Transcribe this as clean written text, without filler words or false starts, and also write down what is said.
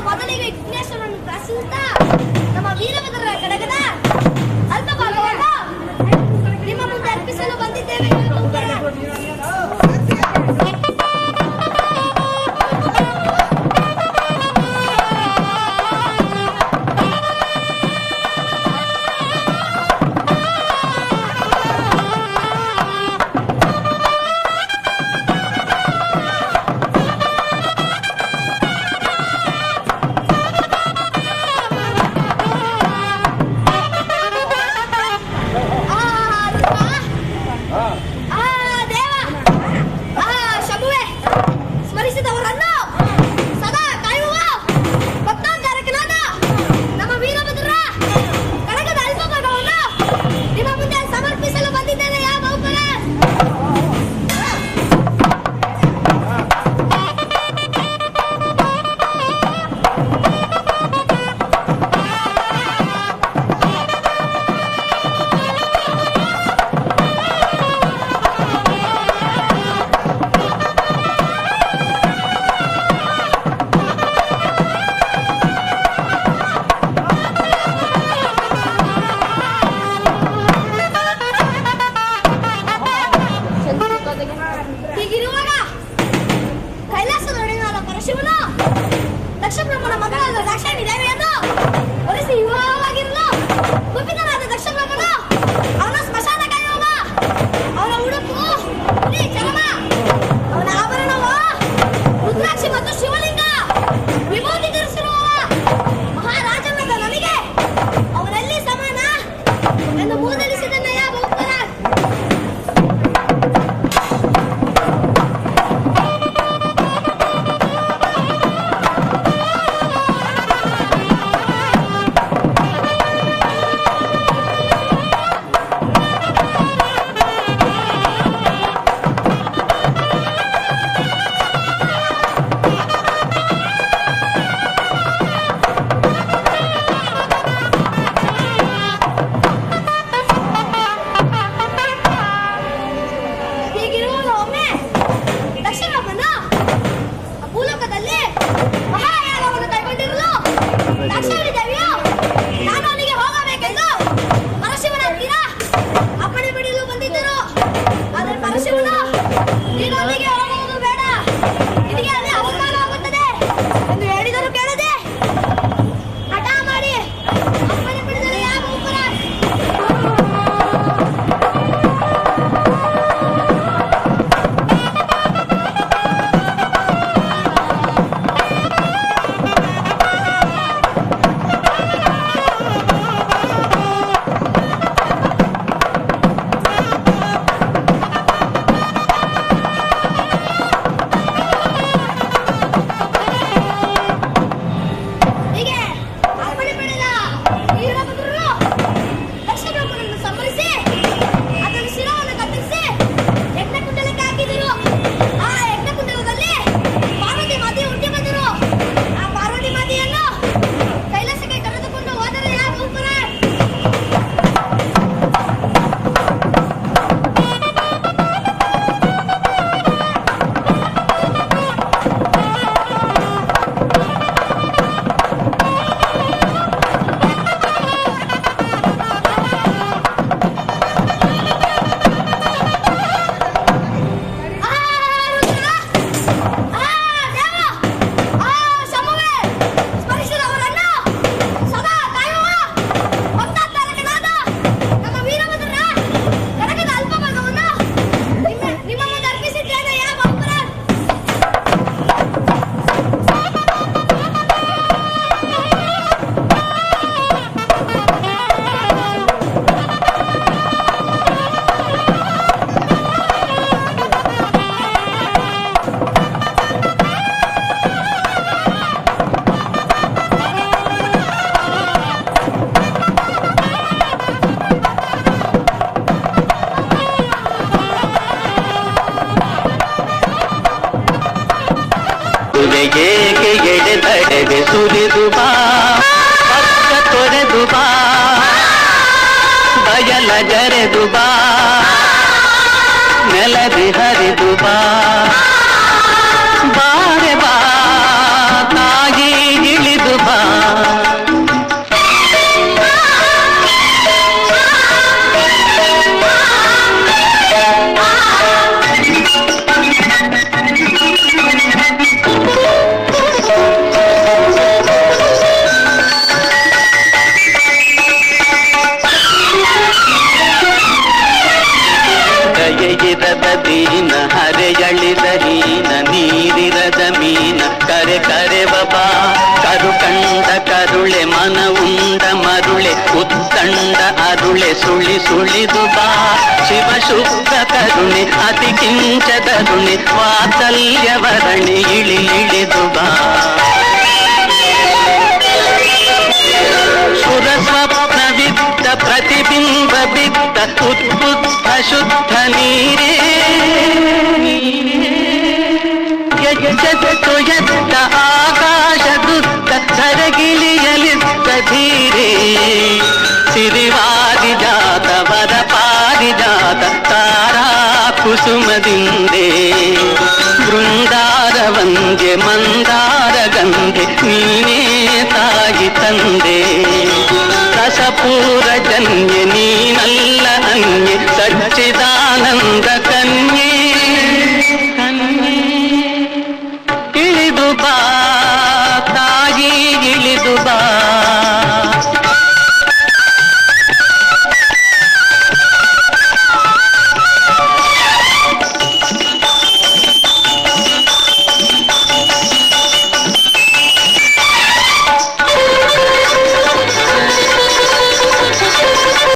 ಮೊದಲಿಗೆ ವಿಘ್ನೇಶ್ವರನ್ನು ಪ್ರಶ್ನಿಸುತ್ತಾ ನಮ್ಮ ವೀರಭದ್ರ ಕಡಗದ ಅಲ್ಪ ಭಾಗವನ್ನು ನಿಮ್ಮ ಮುಂದೆ ಅರ್ಪಿಸಲು ಬಂದಿದ್ದೇವೆ. ಹೀಗಿರುವಾಗ ಕೈಲಾಸದೊಡೆಯನಾದ ಪರಶಿವನು ದಕ್ಷ ಬ್ರಹ್ಮನ ಮಗಳಾದ ದಾಕ್ಷಾಯಣಿ ದೇವಿಯನ್ನು ಒಲಿಸಿ ವಿವಾಹವಾಗಿರಲು ಕುಪಿತನಾದ ದಕ್ಷ ಬ್ರಹ್ಮನು ಅವನ ಸ್ಮಶಾನ ಕಾಯುವ ಅವನ ಉಡುಪು ಚರ್ಮ ಅವನ ಆಭರಣವು ರುದ್ರಾಕ್ಷಿ ಮತ್ತು ಶಿವಲಿಂಗ ವಿಭೂತಿ ಧರಿಸಿರುವ ಮಹಾರಾಜನಾದ ನನಗೆ ಅವರಲ್ಲಿ ಸಮಾನ ಎಂದು ಮೂದಲಿಸಿದನಯ್ಯ ಬಹುಪರ. ಇರುವೆ ಏಕೆ ಎಡೆದಡೆಗೆ ಸುರಿದು ಬಾ ಪಕ್ಕ ತೊರೆದು ಬಾ ಬಯಲ ಜರೆದು ಬಾ ನೆಲದಿ ಹರಿದು ಬಾ ಬಾರೆ ಬಾ ತಾಯಿ ಇಳಿದು ಬಾ ದಯೆಯಿರದ ದೀನ ಹರೆಯಳಿದ ಹೀನ ನೀರಿರದ ಮೀನ ಕರೆ ಕರೆವ ಬಾ ಕರು ಕಂಡ ಕರುಳೆ ಮನ ಉಂಡ ಮರುಳೆ ಉತ್ತಂಡ ಅರುಳೆ ಸುಳಿ ಸುಳಿದು ಬಾ ಶಿವ ಶುದ್ಧ ಕರುಣೆ ಅತಿ ಕಿಂಚದರುಣೆ ವಾತ್ಸಲ್ಯವರಣೆ ಇಳಿ ಇಳಿದು ಬಾ ಸುರ ಸ್ವಪ್ನವಿದ್ದ ಪ್ರತಿಬಿಂಬ ಬಿದ್ದ ಉದ್ಬುದ್ಧ ಶುದ್ಧ ನೀರೇ ಎಚ್ಚೆತ್ತು ಎದ್ದ ಆಕಾಶದುದ್ದ ಧರಗಿಳಿಯಲಿದ್ದ ಧೀರೇ ಸಿರಿವಾರಿಜಾತ ವರ ಪಾರಿಜಾತ ತಾರಾ ಕುಸುಮದಿಂದೇ